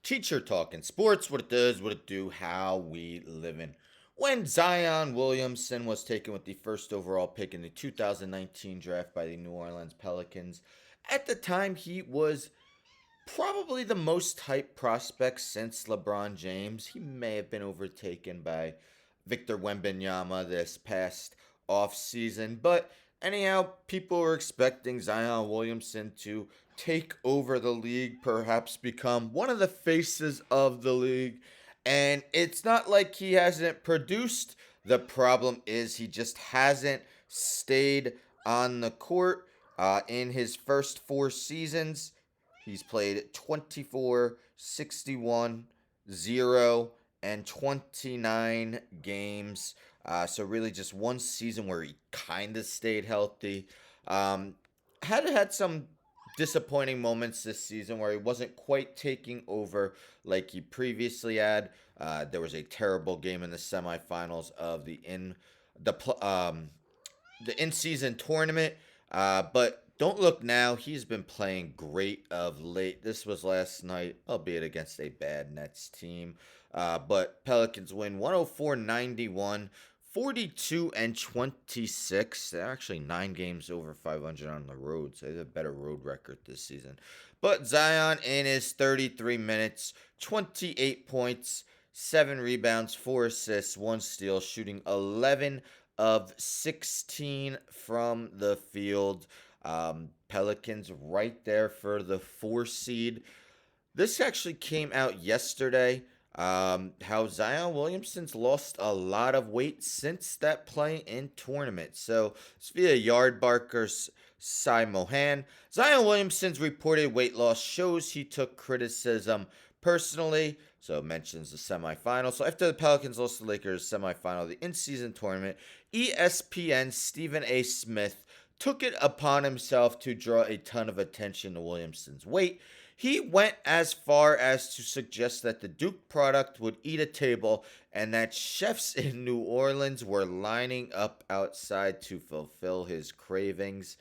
Teacher talking sports, what it does, what it do, how we living. When Zion Williamson was taken with the first overall pick in the 2019 draft by the New Orleans Pelicans, at the time he was probably the most hyped prospect since LeBron James. He may have been overtaken by Victor Wembanyama this past offseason, but anyhow, people were expecting Zion Williamson to take over the league, perhaps become one of the faces of the league. And it's not like he hasn't produced. The problem is he just hasn't stayed on the court in his first 4 seasons. He's played 24, 61, 0, and 29 games. So really just one season where he kind of stayed healthy. Um, had some disappointing moments this season where he wasn't quite taking over like he previously had. There was a terrible game in the semifinals of the the in-season tournament. But don't look now. He's been playing great of late. This was last night, albeit against a bad Nets team. But Pelicans win 104-91, 42 and 26. They're actually 9 games over 500 on the road, so they have a better road record this season. But Zion in his 33 minutes, 28 points, 7 rebounds, 4 assists, 1 steal, shooting 11 of 16 from the field. Pelicans right there for the 4 seed. This actually came out yesterday. How Zion Williamson's lost a lot of weight since that play-in tournament. So it's via Yardbarker's Cy Mohan. Zion Williamson's reported weight loss shows he took criticism personally. So it mentions the semifinal. So after the Pelicans lost to the Lakers semifinal of the in-season tournament, ESPN's Stephen A. Smith took it upon himself to draw a ton of attention to Williamson's weight. He went as far as to suggest that the Duke product would eat a table and that chefs in New Orleans were lining up outside to fulfill his cravings.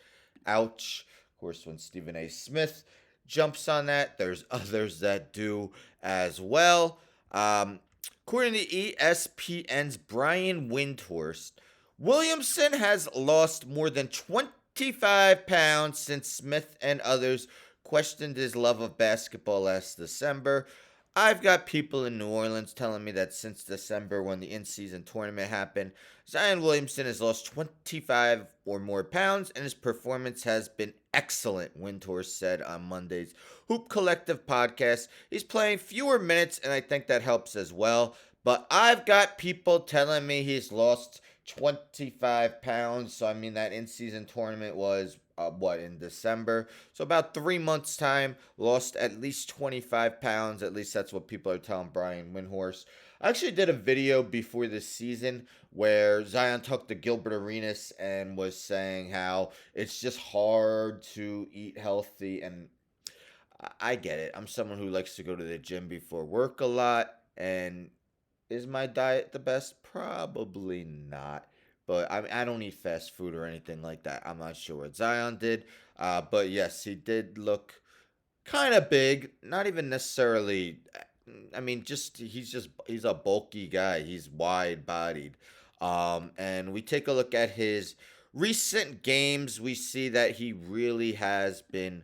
Ouch. Of course, when Stephen A. Smith jumps on that, there's others that do as well. According to ESPN's Brian Windhorst, Williamson has lost more than 25 pounds since Smith and others questioned his love of basketball last December. I've got people in New Orleans telling me that since December, when the in season tournament happened, Zion Williamson has lost 25 or more pounds and his performance has been excellent, Windhorst said on Monday's Hoop Collective podcast. He's playing fewer minutes, and I think that helps as well. But I've got people telling me he's lost 25 pounds. So, I mean, that in season tournament was in December. So about 3 months time, lost at least 25 pounds. At least that's what people are telling Brian Windhorst. I actually did a video before this season where Zion talked to Gilbert Arenas and was saying how it's just hard to eat healthy. And I get it. I'm someone who likes to go to the gym before work a lot. And is my diet the best? Probably not. But I don't eat fast food or anything like that. I'm not sure what Zion did. But yes, he did look kind of big. Not even necessarily. I mean, he's a bulky guy. He's wide bodied. And we take a look at his recent games. We see that he really has been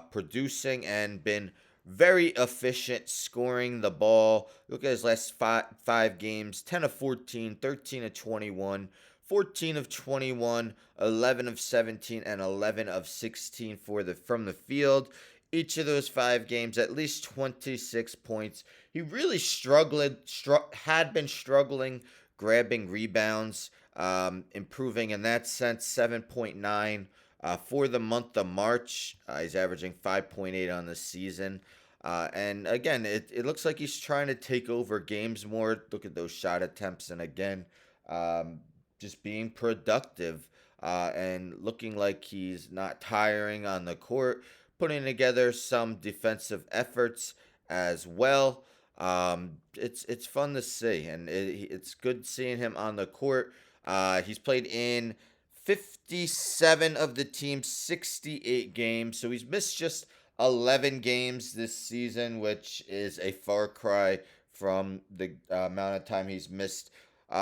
producing and been very efficient scoring the ball. Look at his last five games: 10 of 14, 13 of 21, 14 of 21, 11 of 17, and 11 of 16 from the field. Each of those 5 games, at least 26 points. He really had been struggling grabbing rebounds, improving in that sense. 7.9 for the month of March. He's averaging 5.8 on the season. And again, it looks like he's trying to take over games more. Look at those shot attempts. And again, just being productive and looking like he's not tiring on the court, putting together some defensive efforts as well. It's fun to see, and it's good seeing him on the court. He's played in 57 of the team's 68 games, so he's missed just 11 games this season, which is a far cry from the amount of time he's missed.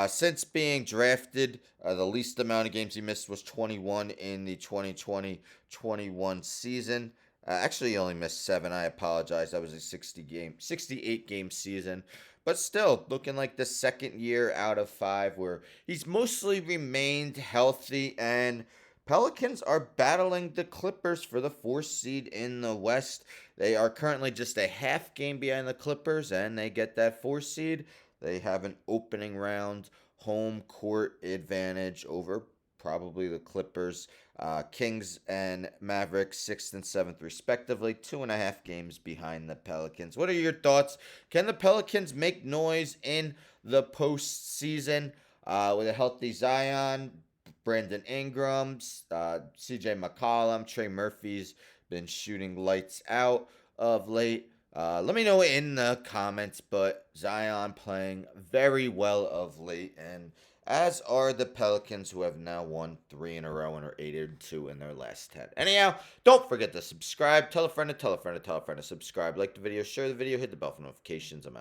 Since being drafted, the least amount of games he missed was 21 in the 2020-21 season. Actually, he only missed 7. I apologize. That was a 68 game season. But still, looking like the second year out of 5 where he's mostly remained healthy, and Pelicans are battling the Clippers for the 4th seed in the West. They are currently just a half game behind the Clippers, and they get that 4th seed. They have an opening round home court advantage over probably the Clippers. Kings and Mavericks, 6th and 7th, respectively, 2.5 games behind the Pelicans. What are your thoughts? Can the Pelicans make noise in the postseason with a healthy Zion, Brandon Ingram, CJ McCollum, Trey Murphy's been shooting lights out of late? Let me know in the comments, but Zion playing very well of late, and as are the Pelicans, who have now won 3 in a row and are 8-2 in their last 10. Anyhow, don't forget to subscribe. Tell a friend to tell a friend to tell a friend to subscribe. Like the video, share the video, hit the bell for notifications. I'm out.